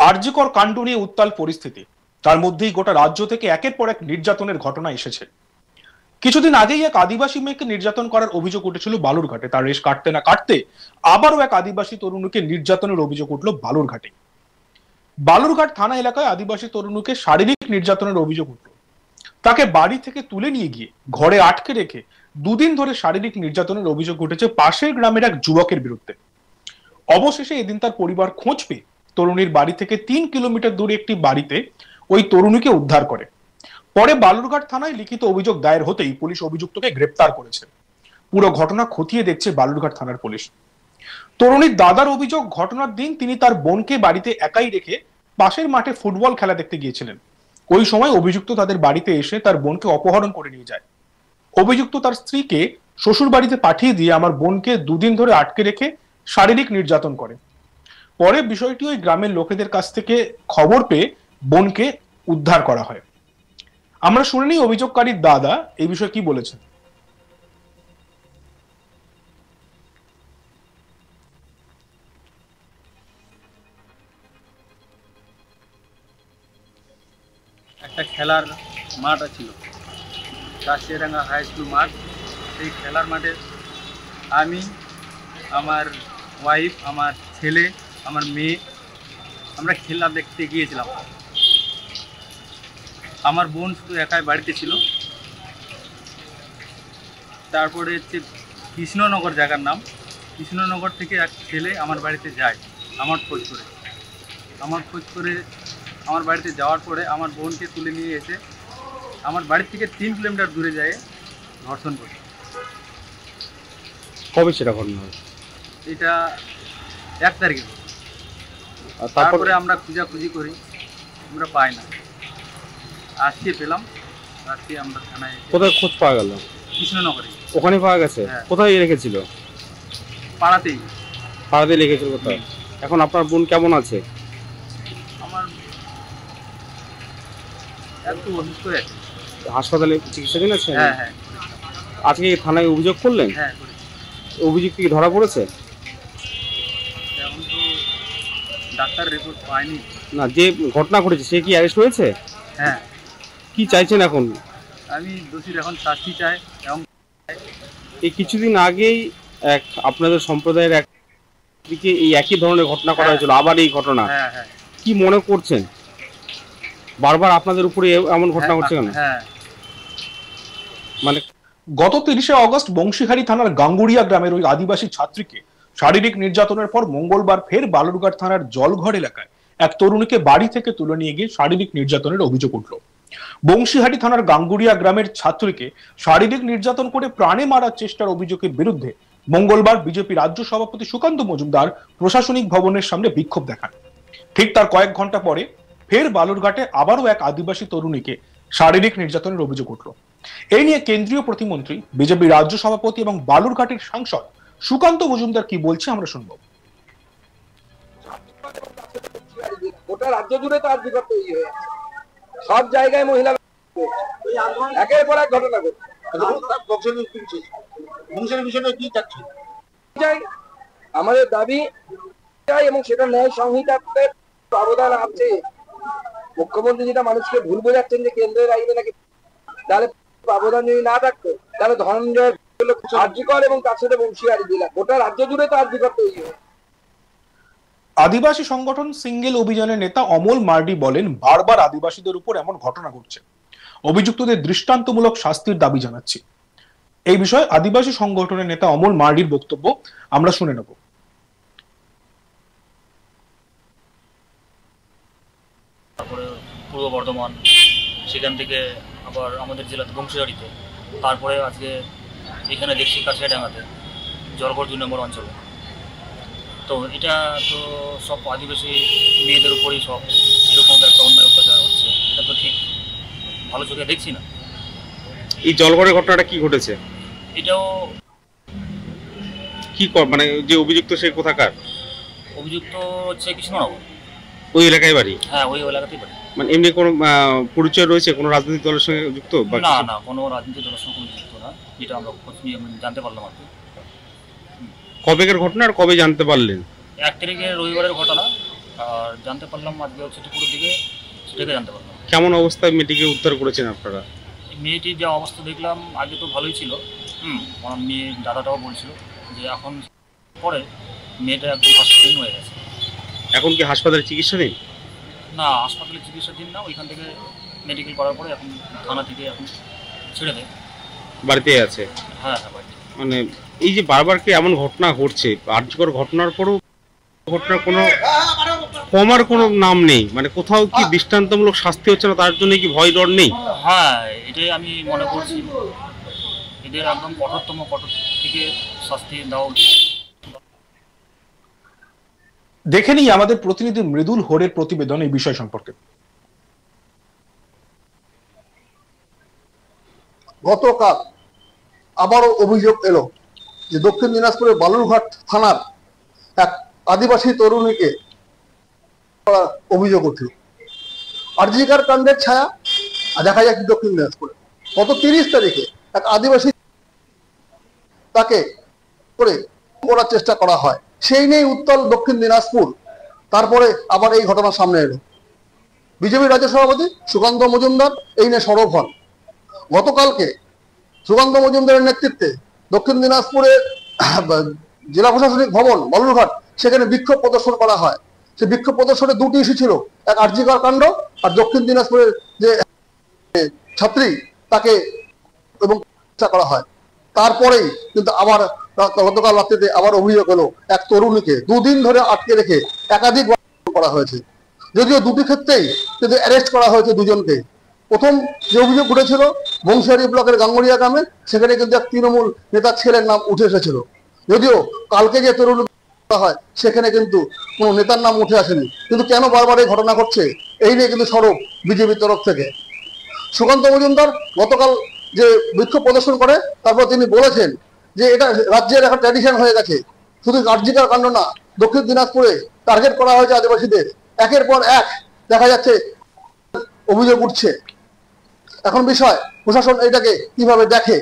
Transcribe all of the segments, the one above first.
আরজিকর কাণ্ড নিয়ে উত্তাল পরিস্থিতি, তার মধ্যেই গোটা রাজ্য থেকে একের পর এক নির্যাতনের ঘটনা এসেছে। কিছুদিন আগেই এক আদিবাসী মেয়েকে নির্যাতন করার অভিযোগ উঠেছিল বালুরঘাটে। তার রেশ কাটতে না কাটতে আবারও এক আদিবাসী তরুণীকে নির্যাতনের অভিযোগ উঠল বালুরঘাটে। বালুরঘাট থানা এলাকায় আদিবাসী তরুণীকে শারীরিক নির্যাতনের অভিযোগ উঠল। তাকে বাড়ি থেকে তুলে নিয়ে গিয়ে ঘরে আটকে রেখে দুদিন ধরে শারীরিক নির্যাতনের অভিযোগ উঠেছে পাশের গ্রামের এক যুবকের বিরুদ্ধে। অবশেষে এদিন তার পরিবার খোঁজ পেয়ে তরুণীর বাড়ি থেকে 3 কিলোমিটার দূরে একটি বাড়িতে ওই তরুণীকে উদ্ধার করে। পরে বালুরঘাট থানায় লিখিত অভিযোগ দায়ের হতেই পুলিশ অভিযুক্তকে গ্রেপ্তার করেছে। পুরো ঘটনা খতিয়ে দেখছে বালুরঘাট থানার পুলিশ। তরুণীর দাদার অভিযোগ, ঘটনার দিন তিনি তার বোনকে বাড়িতে একাই রেখে পাশের মাঠে ফুটবল খেলা দেখতে গিয়েছিলেন। ওই সময় অভিযুক্ত তাদের বাড়িতে এসে তার বোনকে অপহরণ করে নিয়ে যায়। অভিযুক্ত তার স্ত্রীকে শ্বশুর বাড়িতে পাঠিয়ে দিয়ে আমার বোনকে দুদিন ধরে আটকে রেখে শারীরিক নির্যাতন করে। পরে বিষয়টি ওই গ্রামের লোকেদের কাছ থেকে খবর পেয়ে বোনকে উদ্ধার করা হয়। আমরা শুনে নিই অভিযোগকারীর দাদা এই বিষয়ে কি বলেছেন। একটা খেলার মাঠ ছিল, কাশিয়াডাঙ্গা হাই স্কুল মাঠ। সেই খেলার মাঠে আমি, আমার ওয়াইফ, আমার ছেলে, আমার মেয়ে, আমরা খেলা দেখতে গিয়েছিলাম। আমার বোন শুধু একাই বাড়িতে ছিল। তারপরে হচ্ছে কৃষ্ণনগর জায়গার নাম, কৃষ্ণনগর থেকে এক ছেলে আমার বাড়িতে যায় আমার খোঁজ করে। আমার বাড়িতে যাওয়ার পরে আমার বোনকে তুলে নিয়ে এসে আমার বাড়ি থেকে 3 কিলোমিটার দূরে যায় ধর্ষণ করে। কবে সেটা ঘটনা হয়? এটা 1 তারিখে। তারপরে আমরা খুঁজাখুঁজি করি, আমরা পাই না। আজকে পেলাম, আজকে আমরা থানায়। কোথায় খোঁজ পাওয়া গেল? কৃষ্ণনগরে। ওখানে পাওয়া গেছে? কোথায় রেখেছিল? পাড়াতেই রেখেছিল। কোথায়? এখন আপনার বোন কেমন আছে? আমার একটু অসুস্থ আছে, হাসপাতালে চিকিৎসাধীন আছে। হ্যাঁ। আজকে থানায় অভিযোগ করলেন? হ্যাঁ। অভিযোগ কি ধরা পড়েছে? এখন তো ডাক্তার রিপোর্ট পাইনি। না, যে ঘটনা ঘটেছে সে কি অ্যারেস্ট হয়েছে? হ্যাঁ। কি চাইছেন এখন? আমি দোষীর এখন শাস্তি চাই। এবং এই কিছুদিন আগেই এক আপনাদের সম্প্রদায়ের এক দিকে এই একই ধরনের ঘটনা করা হয়েছিল, আবার এই ঘটনা। কি মনে করছেন? বারবার আপনাদের উপরে এমন ঘটনা ঘটছে কেন? মানে গত 30শে অগস্ট বংশীহারি থানার গাঙ্গুড়িয়া গ্রামের ওই আদিবাসী ছাত্রীকে শারীরিক নির্যাতনের পর মঙ্গলবার ফের বালুরঘাট থানার জলঘর এলাকায় এক তরুণীকে বাড়ি থেকে তুলে নিয়ে গিয়ে শারীরিক নির্যাতনের অভিযোগ উঠল। বংশীহারি থানার গাঙ্গুড়িয়া গ্রামের ছাত্রীকে শারীরিক নির্যাতন করে প্রাণে মারার চেষ্টার অভিযোগের বিরুদ্ধে মঙ্গলবার বিজেপি রাজ্য সভাপতি সুকান্ত মজুমদার প্রশাসনিক ভবনের সামনে বিক্ষোভ দেখান। ঠিক তার কয়েক ঘন্টা পরে ফের বালুরঘাটে আবারও এক আদিবাসী তরুণীকে শারীরিক নির্যাতনের অভিযোগ উঠল। এই নিয়ে কেন্দ্রীয় প্রতিমন্ত্রী, বিজেপি রাজ্য সভাপতি এবং বালুরঘাটের সাংসদ সুকান্ত মজুমদার কি বলছে আমরা শুনবো। গোটা রাজ্য জুড়ে তো আজকে তৈরি হয়ে আছে, সব জায়গায় মহিলা একের পর এক ঘটনা ঘটছে। আমাদের দাবি এবং সেটা ন্যায় সংহিতাতে অবদান আছে। মুখ্যমন্ত্রী যেটা মানুষকে ভুল বোঝাচ্ছেন যে কেন্দ্রের আইনে নাকি, তাহলে অবদান যদি না থাকতো তাহলে ধনঞ্জয় আরজিকর এবং তার সাথে বংশীহারি জেলা গোটা রাজ্য জুড়ে তো আরজিকর তৈরি হয়। আদিবাসী সংগঠন সিঙ্গেল অভিযানের নেতা অমল মার্ডি বলেন, বারবার আদিবাসীদের উপর এমন ঘটনা ঘটছে, অভিযুক্তদের দৃষ্টান্তমূলক শাস্তির দাবি জানাচ্ছি। এই বিষয়ে আদিবাসী সংগঠনের নেতা অমল মার্ডির বক্তব্য আমরা শুনে নেব। তারপরে পূর্ব বর্ধমান, সেখান থেকে আবার আমাদের জেলাতে বংশীহারিতে, তারপরে আজকে এখানে দেখছি কাশিয়াডাঙ্গাতে জলঘর 2 নম্বর অঞ্চলে। তো এটা তো সব আদিবাসী মেয়েদের উপরেই সব এরকম একটা অন্যায় অত্যাচার হচ্ছে, এটা তো ঠিক ভালো চোখে দেখছি না। এই জলঘরের ঘটনাটা কি ঘটেছে? এটাও কি মানে যে অভিযুক্ত সে কোথাকার? অভিযুক্ত হচ্ছে কৃষ্ণনগর। ওই এলাকায় বাড়ি? হ্যাঁ, ওই এলাকাতেই বাড়ি। মানে এমনি কোনো পরিচয় রয়েছে, কোনো রাজনৈতিক দলের সঙ্গে যুক্ত? না, কোনো রাজনৈতিক দলের সঙ্গে যুক্ত না, যেটা আমরা জানতে পারলাম আর কি। কবেকার ঘটনা আর কবে জানতে পারলেন? 1 তারিখে রবিবারের ঘটনা, আর জানতে পারলাম আজকে হচ্ছে দুপুরের দিকে, সেটাকে জানতে পারলাম। কেমন অবস্থায় মেয়েটিকে উদ্ধার করেছেন আপনারা? মেয়েটির যা অবস্থা দেখলাম আগে তো ভালোই ছিল, আমার মেয়ের দাদাটাও বলছিল যে এখন পরে মেয়েটা একদম হসপিটাল হয়ে গেছে। এখন কি হাসপাতালে চিকিৎসা নেই? না, হাসপাতালে চিকিৎসাধীন না, ওইখান থেকে মেডিকেল করার পরে এখন থানা থেকে এখন ছেড়ে দেয়। বাড়িতে আছে? হ্যাঁ হ্যাঁ, বাড়িতে। মানে এই যে বারবার কি এমন ঘটনা ঘটছে, আর্যকর ঘটনার পরও ঘটনার কোনো কমার কোনো নাম নেই, মানে কোথাও কি দৃষ্টান্তমূলক শাস্তি হচ্ছে না, তার জন্য কি ভয় ডর নেই? হ্যাঁ, এটাই আমি মনে করছি, এদের একদম কঠোর থেকে শাস্তি দেওয়া উচিত। দেখে নিই আমাদের প্রতিনিধি মৃদুল হোরের প্রতিবেদন এই বিষয় সম্পর্কে। গতকাল আবারও অভিযোগ এলো যে দক্ষিণ দিনাজপুরের বালুরঘাট থানার এক আদিবাসী তরুণীকে অভিযোগ উঠল। আরজিকার কাণ্ডের ছায়া দেখা যায় দক্ষিণ দিনাজপুরে গত 30 তারিখে এক আদিবাসী তাকে করে করার চেষ্টা করা হয়, সেই নিয়ে উত্তাল দক্ষিণ দিনাজপুর। তারপরে আবার এই ঘটনা সামনে এলো। বিজেপি রাজ্য সভাপতি সুকান্ত মজুমদার এই নিয়ে সরব হন। গতকালকে সুকান্ত মজুমদারের নেতৃত্বে দক্ষিণ দিনাজপুরের জেলা প্রশাসনিক ভবন বালুরঘাট, সেখানে বিক্ষোভ প্রদর্শন করা হয়। সেই বিক্ষোভ প্রদর্শনে দুটি ইস্যু ছিল, এক আরজিকর কাণ্ড আর দক্ষিণ দিনাজপুরের যে ছাত্রী তাকে এবং করা হয়। তারপরেই কিন্তু আবার গতকাল রাত্রিতে আবার অভিযোগ হলো এক তরুণীকে 2 দিন ধরে আটকে রেখে একাধিক করা হয়েছে। যদিও দুটি ক্ষেত্রেই কিন্তু অ্যারেস্ট করা হয়েছে দুজনকে। প্রথম যে অভিযোগ উঠেছিল বংশিয়ারি ব্লকের গাঙ্গুরিয়া গ্রামে, সেখানে কিন্তু এক তৃণমূল নেতার ছেলের নাম উঠে এসেছিল। যদিও কালকে যে তরুণ হয় সেখানে কিন্তু কোনো নেতার নাম উঠে আসেনি। কিন্তু কেন বারবার এই ঘটনা ঘটছে, এই নিয়ে কিন্তু সরব বিজেপির তরফ থেকে। সুকান্ত মজুমদার গতকাল যে বিক্ষোভ প্রদর্শন করে তারপর তিনি বলেছেন যে এটা রাজ্যের একটা ট্র্যাডিশন হয়ে গেছে। শুধু আরজিকর কাণ্ড না, দক্ষিণ দিনাজপুরে টার্গেট করা হয়েছে আদিবাসীদের, একের পর এক দেখা যাচ্ছে অভিযোগ উঠছে। এখন বিষয় প্রশাসন এটাকে কিভাবে দেখে।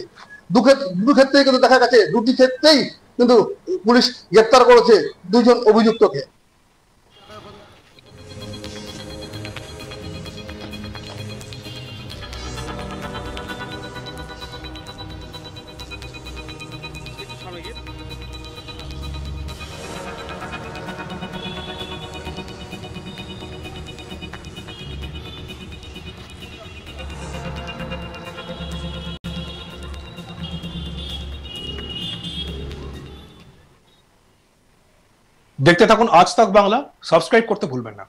দু ক্ষেত্রেই কিন্তু দেখা গেছে, দুটি ক্ষেত্রেই কিন্তু পুলিশ গ্রেপ্তার করেছে 2 জন অভিযুক্তকে। দেখতে থাকুন আজ তাক বাংলা, সাবস্ক্রাইব করতে ভুলবেন না।